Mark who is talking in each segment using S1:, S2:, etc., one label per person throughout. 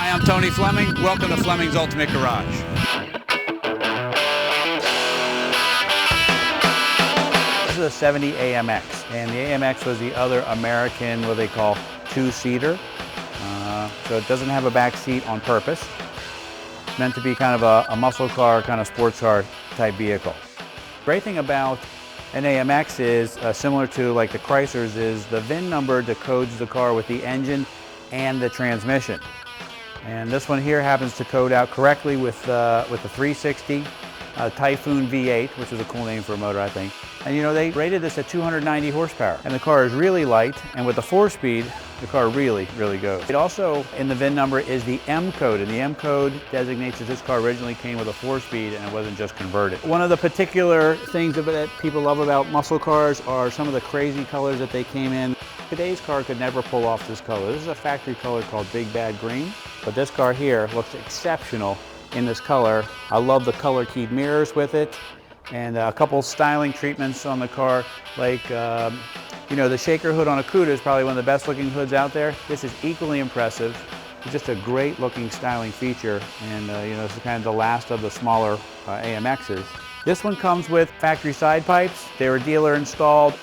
S1: Hi, I'm Tony Fleming. Welcome to Fleming's Ultimate Garage. This is a 70 AMX, and the AMX was the other American, what they call two-seater. So it doesn't have a back seat on purpose. It's meant to be kind of a muscle car, kind of sports car type vehicle. Great thing about an AMX is, similar to like the Chryslers, is the VIN number decodes the car with the engine and the transmission. And this one here happens to code out correctly with the 360 Typhoon V8, which is a cool name for a motor, I think. And you know, they rated this at 290 horsepower. And the car is really light, and with the 4-speed, the car really, really goes. It also, in the VIN number, is the M code, and the M code designates that this car originally came with a 4-speed and it wasn't just converted. One of the particular things that people love about muscle cars are some of the crazy colors that they came in. Today's car could never pull off this color. This is a factory color called Big Bad Green, but this car here looks exceptional in this color. I love the color keyed mirrors with it, and a couple styling treatments on the car, like you know, the shaker hood on a Cuda is probably one of the best looking hoods out there. This is equally impressive. It's just a great looking styling feature, and you know, this is kind of the last of the smaller AMXs. This one comes with factory side pipes. They were dealer installed.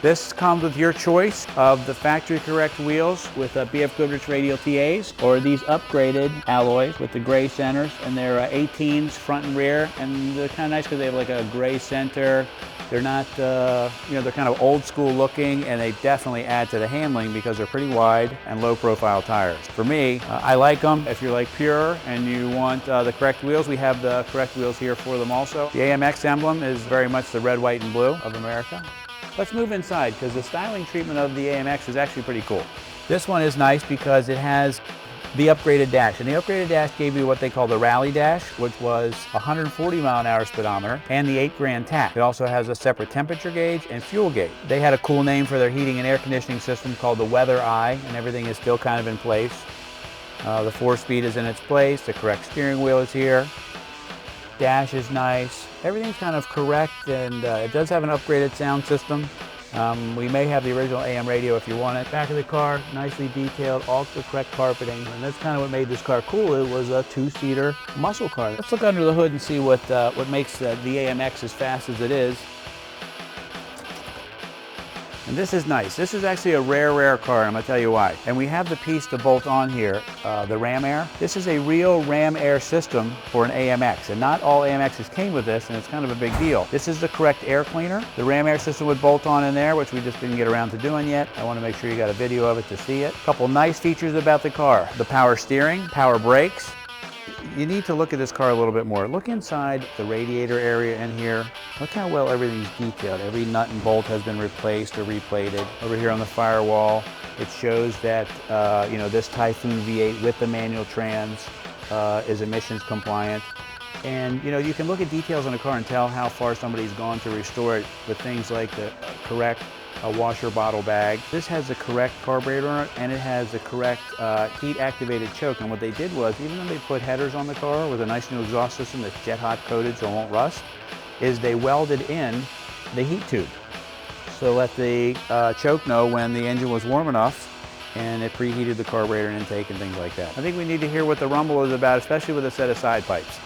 S1: This comes with your choice of the factory correct wheels with BF Goodrich radial TAs, or these upgraded alloys with the gray centers, and they're 18s front and rear, and they're kind of nice because they have like a gray center. They're not, you know, they're kind of old school looking, and they definitely add to the handling because they're pretty wide and low profile tires. For me, I like them. If you're like pure and you want the correct wheels, we have the correct wheels here for them also. The AMX emblem is very much the red, white, and blue of America. Let's move inside, because the styling treatment of the AMX is actually pretty cool. This one is nice because it has the upgraded dash, and the upgraded dash gave you what they call the rally dash, which was 140 mile-an-hour speedometer, and the 8 grand tach. It also has a separate temperature gauge and fuel gauge. They had a cool name for their heating and air conditioning system called the Weather Eye, and everything is still kind of in place. The 4-speed is in its place, the correct steering wheel is here. Dash is nice. Everything's kind of correct, and it does have an upgraded sound system. We may have the original AM radio if you want it. Back of the car, nicely detailed, all the correct carpeting, and that's kind of what made this car cool. It was a 2-seater muscle car. Let's look under the hood and see what makes the AMX as fast as it is. And this is nice. This is actually a rare car, and I'm going to tell you why. And we have the piece to bolt on here, the Ram Air. This is a real Ram Air system for an AMX, and not all AMXs came with this, and it's kind of a big deal. This is the correct air cleaner. The Ram Air system would bolt on in there, which we just didn't get around to doing yet. I want to make sure you got a video of it to see it. A couple nice features about the car. The power steering, power brakes. You need to look at this car a little bit more. Look inside the radiator area in here. Look how well everything's detailed. Every nut and bolt has been replaced or replated. Over here on the firewall, it shows that you know, this Typhoon V8 with the manual trans is emissions compliant. And you know, you can look at details on a car and tell how far somebody's gone to restore it with things like the correct washer bottle bag. This has the correct carburetor on it, and it has the correct heat-activated choke. And what they did was, even though they put headers on the car with a nice new exhaust system that's jet hot coated so it won't rust, is they welded in the heat tube. So let the choke know when the engine was warm enough, and it preheated the carburetor and intake and things like that. I think we need to hear what the rumble is about, especially with a set of side pipes.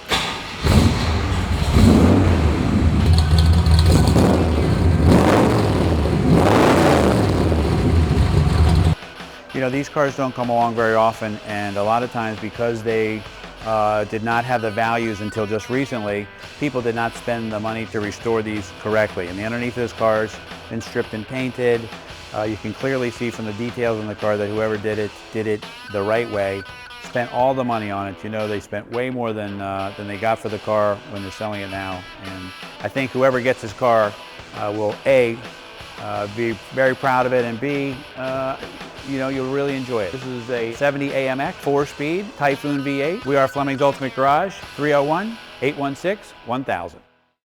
S1: You know, these cars don't come along very often, and a lot of times because they did not have the values until just recently, people did not spend the money to restore these correctly. And the underneath of this car's been stripped and painted. You can clearly see from the details in the car that whoever did it the right way, spent all the money on it. You know, they spent way more than they got for the car when they're selling it now. And I think whoever gets this car will A, be very proud of it, and B, you know, you'll really enjoy it. This is a 70 AMX 4-speed Typhoon V8. We are Fleming's Ultimate Garage, 301-816-1000.